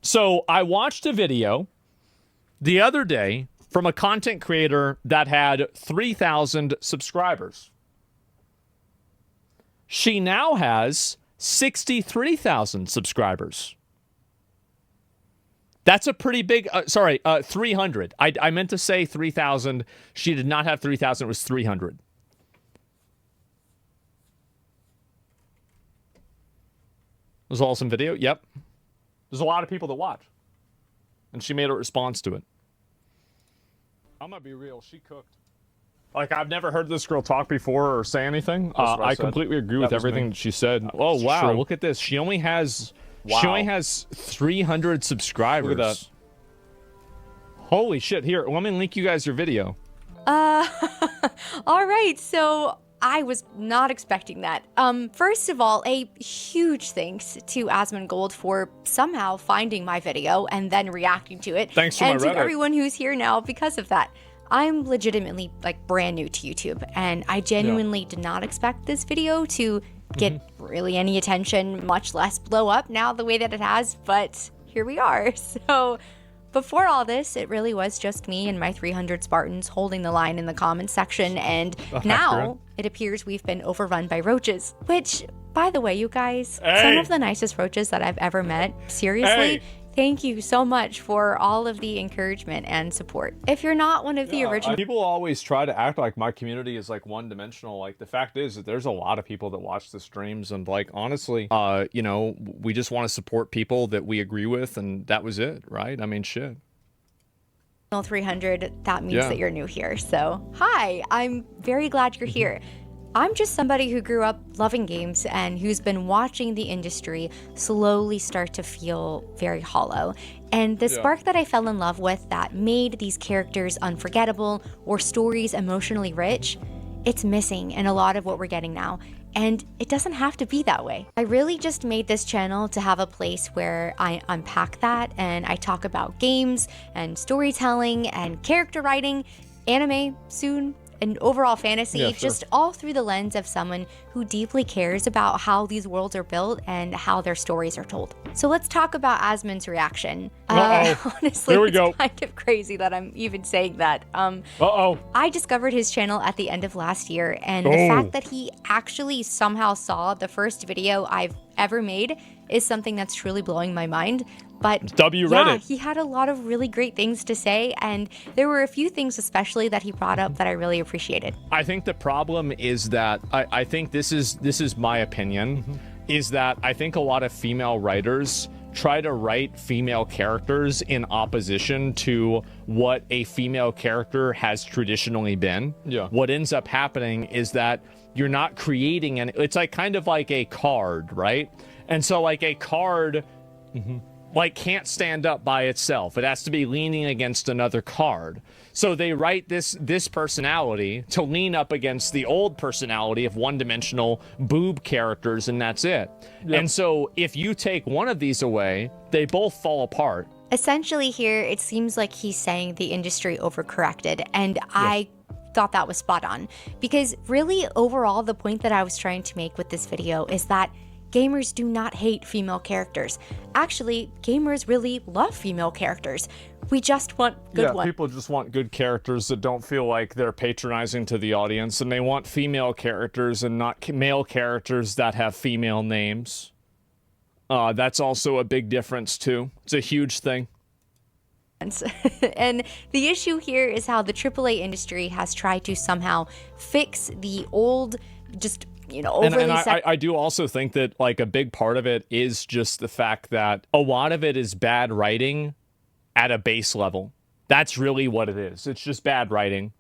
So I watched a video the other day from a content creator that had 3,000 subscribers. She now has 63,000 subscribers. That's a pretty big, 300. I meant to say 3,000. She did not have 3,000. It was 300. There's an awesome video. Yep. There's a lot of people that watch. And she made a response to it. I'm going to be real. She cooked. Like, I've never heard this girl talk before or say anything. I completely agree with everything that she said. Oh, wow. Look at this. She only has... Wow. She only has 300 subscribers. Look at that. Holy shit. Here, let me link you guys your video. All right. So I was not expecting that. First of all, a huge thanks to Asmongold for somehow finding my video and then reacting to it. Thanks to and my Reddit. To everyone who's here now because of that. I'm legitimately like brand new to YouTube, and I genuinely did not expect this video to get really any attention, much less blow up now the way that it has, but here we are. So before all this, it really was just me and my 300 Spartans holding the line in the comments section, and now it appears we've been overrun by roaches, which, by the way, you guys, some of the nicest roaches that I've ever met, seriously. Thank you so much for all of the encouragement and support. If you're not one of the original... People always try to act like my community is like one-dimensional. Like, the fact is that there's a lot of people that watch the streams, and like, honestly, you know, we just want to support people that we agree with, and that was it, right? I mean, shit. 300, that means that you're new here. So, hi, I'm very glad you're here. I'm just somebody who grew up loving games and who's been watching the industry slowly start to feel very hollow. And the spark that I fell in love with that made these characters unforgettable or stories emotionally rich, it's missing in a lot of what we're getting now. And it doesn't have to be that way. I really just made this channel to have a place where I unpack that and I talk about games and storytelling and character writing, anime soon, and overall fantasy, just all through the lens of someone who deeply cares about how these worlds are built and how their stories are told. So let's talk about Asmon's reaction. Honestly, it's kind of crazy that I'm even saying that. I discovered his channel at the end of last year, and the fact that he actually somehow saw the first video I've ever made is something that's truly blowing my mind. But yeah, he had a lot of really great things to say, and there were a few things especially that he brought up that I really appreciated. I think the problem is that I think this is my opinion, is that I think a lot of female writers try to write female characters in opposition to what a female character has traditionally been. What ends up happening is that you're not creating it's like kind of like a card, right? And so like a card like can't stand up by itself. It has to be leaning against another card. So they write this personality to lean up against the old personality of one-dimensional boob characters, and that's it. And so if you take one of these away, they both fall apart. Essentially here, it seems like he's saying the industry overcorrected, and I thought that was spot on. Because really, overall, the point that I was trying to make with this video is that gamers do not hate female characters. Actually, gamers really love female characters. We just want good ones. People just want good characters that don't feel like they're patronizing to the audience, and they want female characters and not male characters that have female names. That's also a big difference too. It's a huge thing. And the issue here is how the AAA industry has tried to somehow fix the old, just I do also think that like a big part of it is just the fact that a lot of it is bad writing at a base level. That's really what it is. It's just bad writing.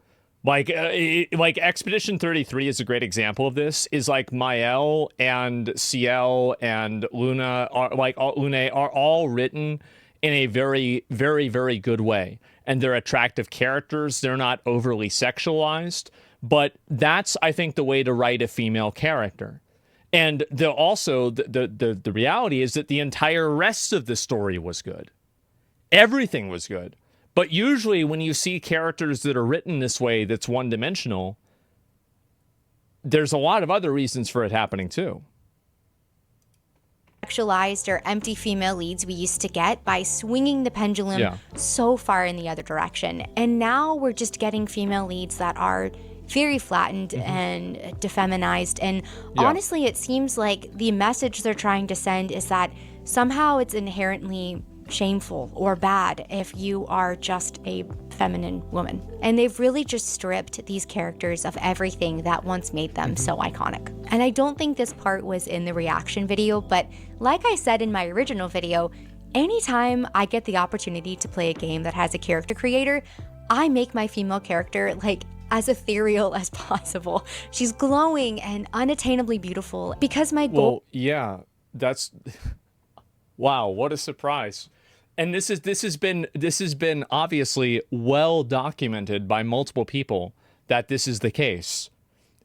Like Expedition 33 is a great example of this. Is like Mael and Ciel and Luna are all written in a very, very, very good way, and they're attractive characters. They're not overly sexualized. But that's, I think, the way to write a female character. And the reality is that the entire rest of the story was good. Everything was good. But usually when you see characters that are written this way that's one-dimensional, there's a lot of other reasons for it happening too. sexualized or empty female leads we used to get by swinging the pendulum so far in the other direction. And now we're just getting female leads that are very flattened and defeminized. And honestly, it seems like the message they're trying to send is that somehow it's inherently shameful or bad if you are just a feminine woman. And they've really just stripped these characters of everything that once made them so iconic. And I don't think this part was in the reaction video, but like I said in my original video, anytime I get the opportunity to play a game that has a character creator, I make my female character like as ethereal as possible. She's glowing and unattainably beautiful because my goal— Well, yeah, that's wow, what a surprise. And this has been obviously well documented by multiple people that this is the case.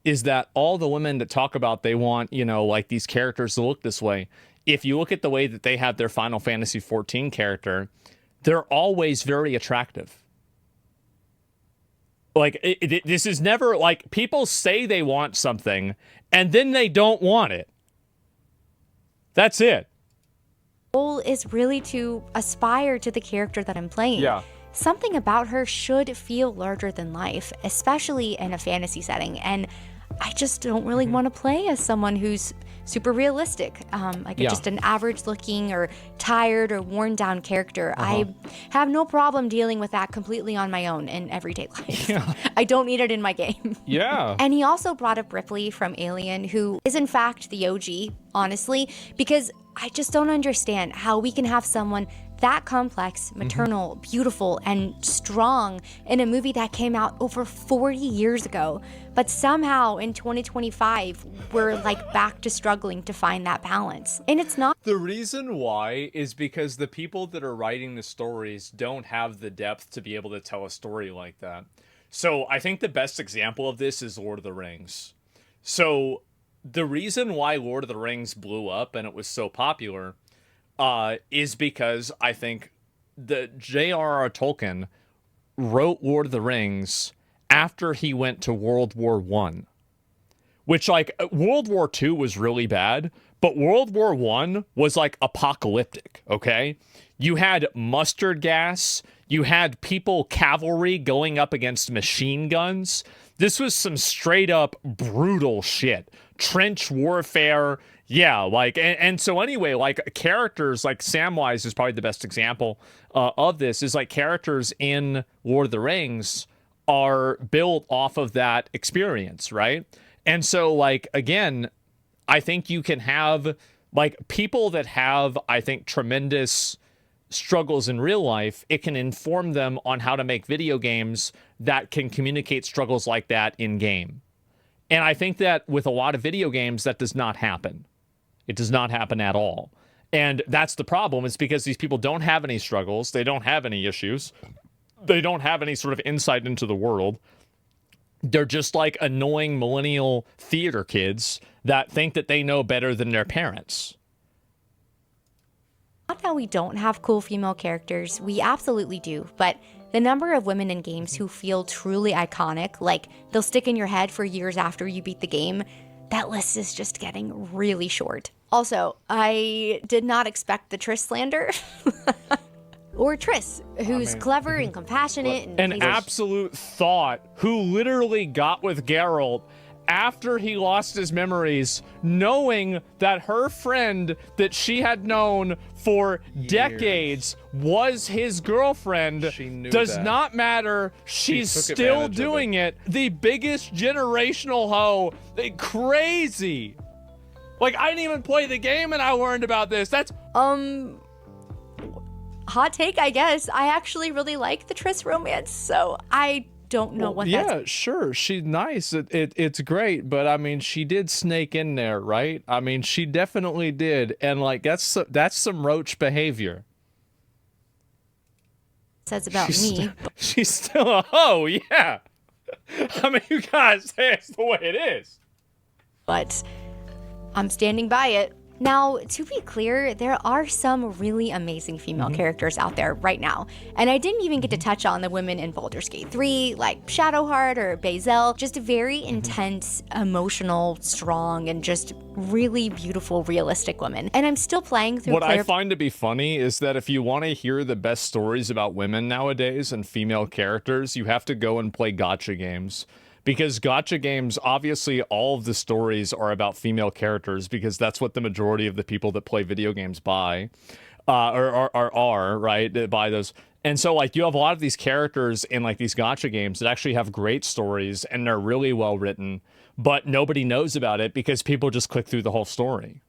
Is that all the women that talk about they want, you know, like these characters to look this way, if you look at the way that they have their Final Fantasy XIV character, they're always very attractive. Like, this is never, like, people say they want something, and then they don't want it. That's it. Goal is really to aspire to the character that I'm playing. Yeah. Something about her should feel larger than life, especially in a fantasy setting. And I just don't really want to play as someone who's super realistic, like just an average looking or tired or worn down character. I have no problem dealing with that completely on my own in everyday life. I don't need it in my game. And he also brought up Ripley from Alien, who is in fact the OG, honestly, because I just don't understand how we can have someone that complex, maternal, beautiful, and strong in a movie that came out over 40 years ago. But somehow in 2025, we're like back to struggling to find that balance. And it's not. The reason why is because the people that are writing the stories don't have the depth to be able to tell a story like that. So I think the best example of this is Lord of the Rings. So the reason why Lord of the Rings blew up and it was so popular is because I think the J.R.R. Tolkien wrote Lord of the Rings after he went to World War I. Which, like, World War II was really bad, but World War I was, like, apocalyptic, okay? You had mustard gas, you had cavalry going up against machine guns. This was some straight-up brutal shit. Trench warfare. Yeah, like, and so anyway, like, characters like Samwise is probably the best example of this, is like characters in Lord of the Rings are built off of that experience, right? And so, like, again, I think you can have, like, people that have, I think, tremendous struggles in real life, it can inform them on how to make video games that can communicate struggles like that in game. And I think that with a lot of video games, that does not happen. It does not happen at all. And that's the problem. It's because these people don't have any struggles. They don't have any issues. They don't have any sort of insight into the world. They're just like annoying millennial theater kids that think that they know better than their parents. Not that we don't have cool female characters. We absolutely do. But the number of women in games who feel truly iconic, like they'll stick in your head for years after you beat the game, that list is just getting really short. Also, I did not expect the Triss slander. Or Triss, who's clever and compassionate. And an absolute thought who literally got with Geralt after he lost his memories, knowing that her friend that she had known for decades was his girlfriend. She knew does that. not matter. She's still doing it. The biggest generational hoe. Crazy. Like, I didn't even play the game and I learned about this. That's hot take, I guess. I actually really like the Triss romance, so I don't know what that's. Yeah, sure. She's nice. It's great, but I mean, she did snake in there, right? I mean, she definitely did, and like that's some Roach behavior. Says about me. She's still a hoe, yeah. I mean, you guys say it's the way it is. But I'm standing by it. Now, to be clear, there are some really amazing female characters out there right now. And I didn't even get to touch on the women in Baldur's Gate 3, like Shadowheart or Bazel. Just very intense, emotional, strong, and just really beautiful, realistic women. And I'm still playing through What I find to be funny is that if you want to hear the best stories about women nowadays and female characters, you have to go and play gacha games. Because gacha games, obviously, all of the stories are about female characters because that's what the majority of the people that play video games buy, are, right? That buy those. And so, like, you have a lot of these characters in, like, these gacha games that actually have great stories and they're really well written, but nobody knows about it because people just click through the whole story.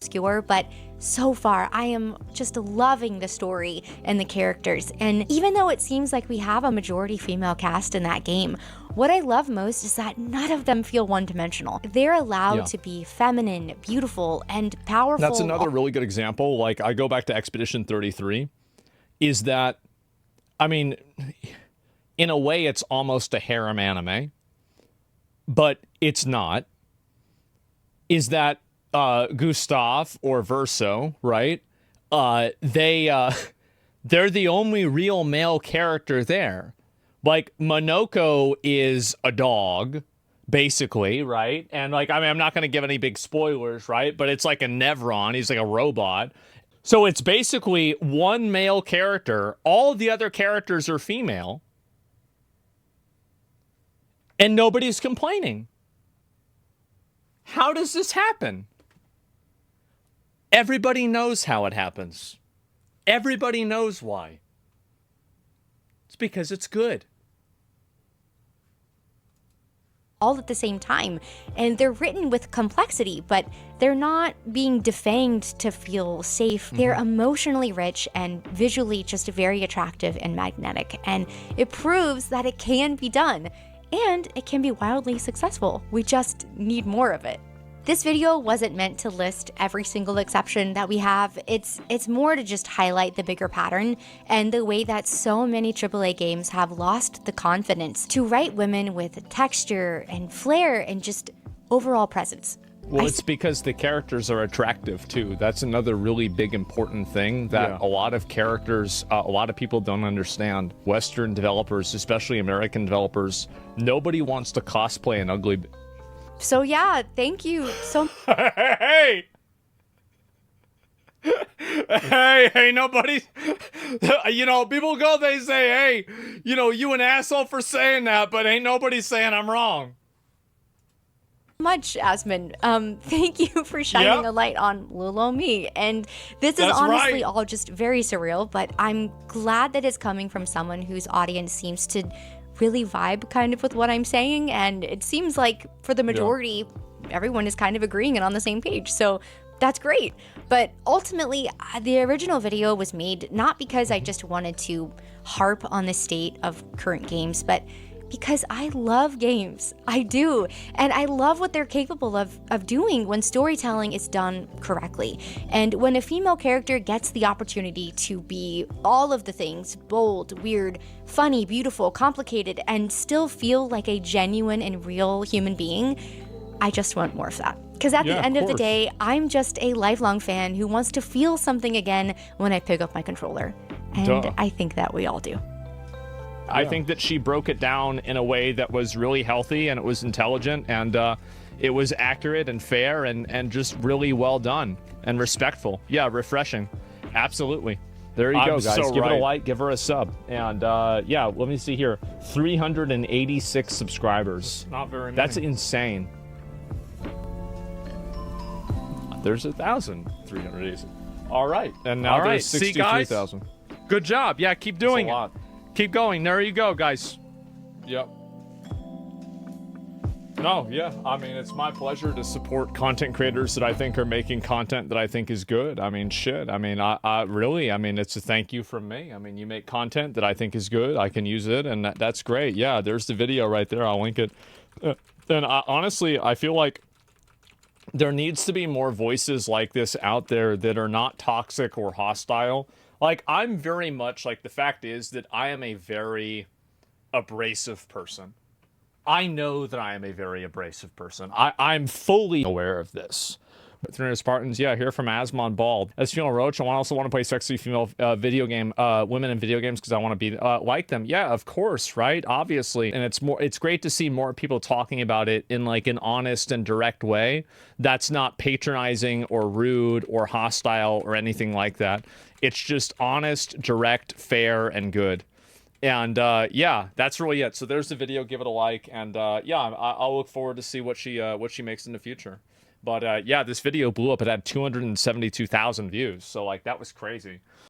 Obscure, but so far I am just loving the story and the characters. And even though it seems like we have a majority female cast in that game, what I love most is that none of them feel one-dimensional. They're allowed to be feminine, beautiful, and powerful. That's another really good example. Like, I go back to Expedition 33, is that, I mean, in a way it's almost a harem anime, but it's not. Is that Gustav or Verso, right? They're the only real male character there. Like, Monoko is a dog, basically, right? And, like, I mean, I'm not going to give any big spoilers, right? But it's like a Nevron. He's like a robot. So it's basically one male character. All the other characters are female. And nobody's complaining. How does this happen? Everybody knows how it happens. Everybody knows why. It's because it's good. All at the same time, and they're written with complexity, but they're not being defanged to feel safe. They're emotionally rich and visually just very attractive and magnetic, and it proves that it can be done, and it can be wildly successful. We just need more of it. This video wasn't meant to list every single exception that we have. It's more to just highlight the bigger pattern and the way that so many AAA games have lost the confidence to write women with texture and flair and just overall presence. Well, it's because the characters are attractive, too. That's another really big, important thing that a lot of characters, a lot of people don't understand. Western developers, especially American developers, nobody wants to cosplay an ugly... So yeah, thank you so Hey! Hey, nobody... You know, people go, they say, hey, you know, you an asshole for saying that, but ain't nobody saying I'm wrong. much, Asmon. Thank you for shining a light on little me. And this is honestly all just very surreal, but I'm glad that it's coming from someone whose audience seems to really vibe kind of with what I'm saying. And it seems like for the majority, everyone is kind of agreeing and on the same page. So that's great. But ultimately, the original video was made not because I just wanted to harp on the state of current games, but because I love games. I do. And I love what they're capable of doing when storytelling is done correctly. And when a female character gets the opportunity to be all of the things, bold, weird, funny, beautiful, complicated, and still feel like a genuine and real human being, I just want more of that. Because at the end of the day, I'm just a lifelong fan who wants to feel something again when I pick up my controller. And I think that we all do. I think that she broke it down in a way that was really healthy, and it was intelligent, and it was accurate and fair, and just really well done and respectful. Yeah, refreshing. Absolutely. There you go, guys. So give it a like, give her a sub. And yeah, let me see here. 386 subscribers. Not very many. That's insane. There's 1,386. All right. And now there's 63,000. Good job. Yeah, keep doing it. Keep going. There you go, guys. Yep. No, yeah. I mean, it's my pleasure to support content creators that I think are making content that I think is good. I mean, shit. I mean, I really, I mean, it's a thank you from me. I mean, you make content that I think is good. I can use it, and that's great. Yeah, there's the video right there. I'll link it. And honestly, I feel like there needs to be more voices like this out there that are not toxic or hostile. Like, I'm very much, like, the fact is that I am a very abrasive person. I know that I am a very abrasive person. I'm fully aware of this. 300 Spartans, yeah, here from Asmongold. As female Roach, I also want to play sexy female video game, women in video games because I want to be like them. Yeah, of course, right? Obviously. And it's great to see more people talking about it in like an honest and direct way. That's not patronizing or rude or hostile or anything like that. It's just honest, direct, fair, and good. And yeah, that's really it. So there's the video. Give it a like, and yeah, I'll look forward to see what she makes in the future. But yeah, this video blew up. It had 272,000 views, so like that was crazy.